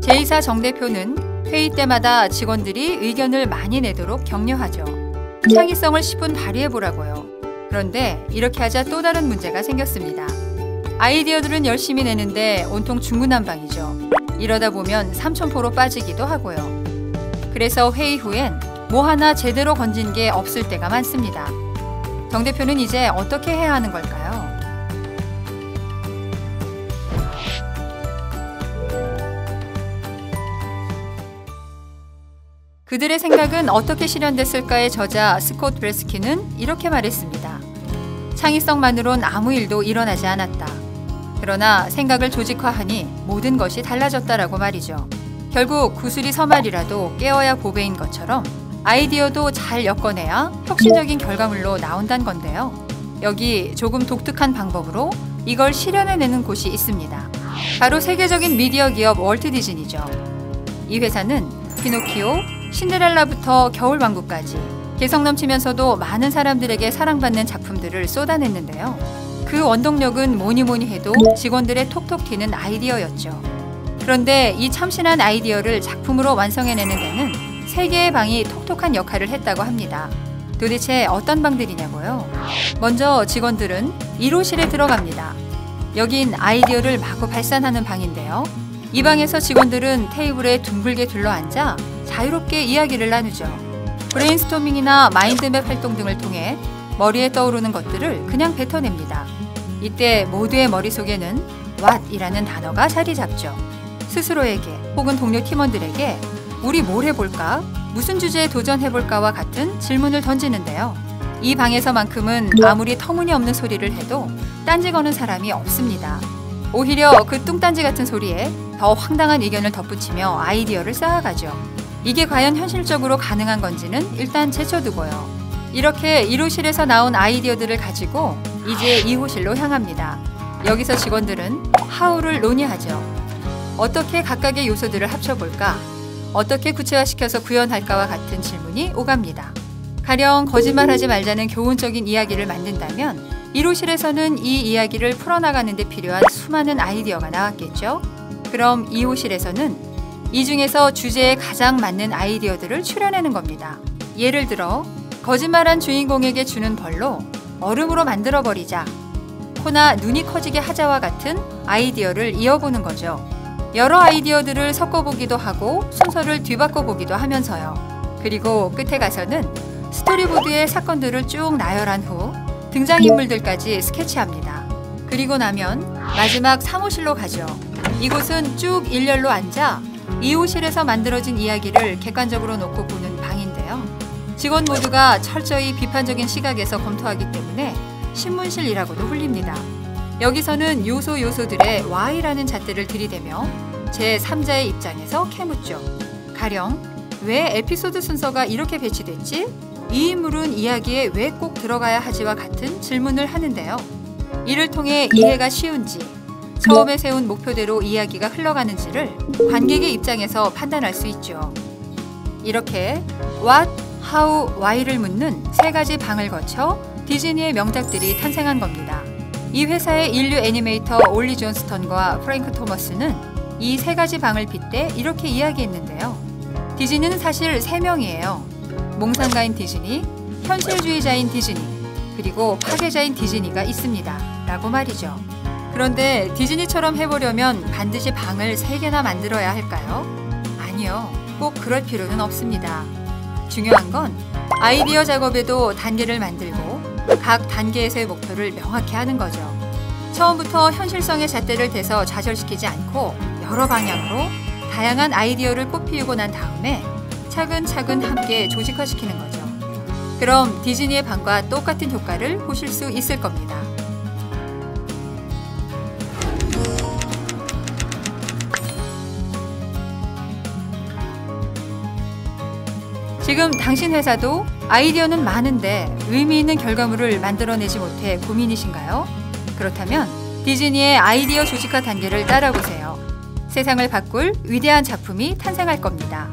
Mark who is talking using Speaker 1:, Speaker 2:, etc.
Speaker 1: 제2사 정 대표는 회의 때마다 직원들이 의견을 많이 내도록 격려하죠. 창의성을 10분 발휘해보라고요. 그런데 이렇게 하자 또 다른 문제가 생겼습니다. 아이디어들은 열심히 내는데 온통 중구난방이죠. 이러다 보면 삼천포로 빠지기도 하고요. 그래서 회의 후엔 뭐 하나 제대로 건진 게 없을 때가 많습니다. 정 대표는 이제 어떻게 해야 하는 걸까요? 그들의 생각은 어떻게 실현됐을까의 저자 스콧 브레스키는 이렇게 말했습니다. 창의성만으론 아무 일도 일어나지 않았다. 그러나 생각을 조직화하니 모든 것이 달라졌다라고 말이죠. 결국 구슬이 서말이라도 깨어야 보배인 것처럼 아이디어도 잘 엮어내야 혁신적인 결과물로 나온다는 건데요. 여기 조금 독특한 방법으로 이걸 실현해내는 곳이 있습니다. 바로 세계적인 미디어 기업 월트 디즈니죠. 이 회사는 피노키오, 신데렐라부터 겨울왕국까지 개성 넘치면서도 많은 사람들에게 사랑받는 작품들을 쏟아냈는데요. 그 원동력은 뭐니 해도 직원들의 톡톡 튀는 아이디어였죠. 그런데 이 참신한 아이디어를 작품으로 완성해내는 데는 3개의 방이 톡톡한 역할을 했다고 합니다. 도대체 어떤 방들이냐고요? 먼저 직원들은 1호실에 들어갑니다. 여긴 아이디어를 마구 발산하는 방인데요. 이 방에서 직원들은 테이블에 둥글게 둘러앉아 자유롭게 이야기를 나누죠. 브레인스토밍이나 마인드맵 활동 등을 통해 머리에 떠오르는 것들을 그냥 뱉어냅니다. 이때 모두의 머릿속에는 what이라는 단어가 자리 잡죠. 스스로에게 혹은 동료 팀원들에게 우리 뭘 해볼까? 무슨 주제에 도전해볼까와 같은 질문을 던지는데요. 이 방에서만큼은 아무리 터무니없는 소리를 해도 딴지 거는 사람이 없습니다. 오히려 그 뚱딴지 같은 소리에 더 황당한 의견을 덧붙이며 아이디어를 쌓아가죠. 이게 과연 현실적으로 가능한 건지는 일단 제쳐두고요. 이렇게 1호실에서 나온 아이디어들을 가지고 이제 2호실로 향합니다. 여기서 직원들은 how를 논의하죠. 어떻게 각각의 요소들을 합쳐볼까? 어떻게 구체화시켜서 구현할까와 같은 질문이 오갑니다. 가령 거짓말하지 말자는 교훈적인 이야기를 만든다면 1호실에서는 이 이야기를 풀어나가는 데 필요한 수많은 아이디어가 나왔겠죠. 그럼 2호실에서는 이 중에서 주제에 가장 맞는 아이디어들을 추려내는 겁니다. 예를 들어 거짓말한 주인공에게 주는 벌로 얼음으로 만들어버리자, 코나 눈이 커지게 하자와 같은 아이디어를 이어보는 거죠. 여러 아이디어들을 섞어보기도 하고 순서를 뒤바꿔보기도 하면서요. 그리고 끝에 가서는 스토리보드에 사건들을 쭉 나열한 후 등장인물들까지 스케치합니다. 그리고 나면 마지막 3호실로 가죠. 이곳은 쭉 일렬로 앉아 2호실에서 만들어진 이야기를 객관적으로 놓고 보는 방인데요. 직원 모두가 철저히 비판적인 시각에서 검토하기 때문에 신문실이라고도 불립니다. 여기서는 요소들의 why라는 잣대를 들이대며 제3자의 입장에서 캐묻죠. 가령 왜 에피소드 순서가 이렇게 배치됐지? 이 인물은 이야기에 왜 꼭 들어가야 하지와 같은 질문을 하는데요. 이를 통해 이해가 쉬운지, 처음에 세운 목표대로 이야기가 흘러가는지를 관객의 입장에서 판단할 수 있죠. 이렇게 what, how, why를 묻는 3가지 방을 거쳐 디즈니의 명작들이 탄생한 겁니다. 이 회사의 인류 애니메이터 올리 존스턴과 프랭크 토머스는 이 3가지 방을 빗대 이렇게 이야기했는데요. 디즈니는 사실 3명이에요. 몽상가인 디즈니, 현실주의자인 디즈니, 그리고 파괴자인 디즈니가 있습니다. 라고 말이죠. 그런데 디즈니처럼 해보려면 반드시 방을 3개나 만들어야 할까요? 아니요, 꼭 그럴 필요는 없습니다. 중요한 건 아이디어 작업에도 단계를 만들고 각 단계에서의 목표를 명확히 하는 거죠. 처음부터 현실성의 잣대를 대서 좌절시키지 않고 여러 방향으로 다양한 아이디어를 꽃피우고 난 다음에 차근차근 함께 조직화시키는 거죠. 그럼 디즈니의 방과 똑같은 효과를 보실 수 있을 겁니다. 지금 당신 회사도 아이디어는 많은데 의미 있는 결과물을 만들어내지 못해 고민이신가요? 그렇다면 디즈니의 아이디어 조직화 단계를 따라보세요. 세상을 바꿀 위대한 작품이 탄생할 겁니다.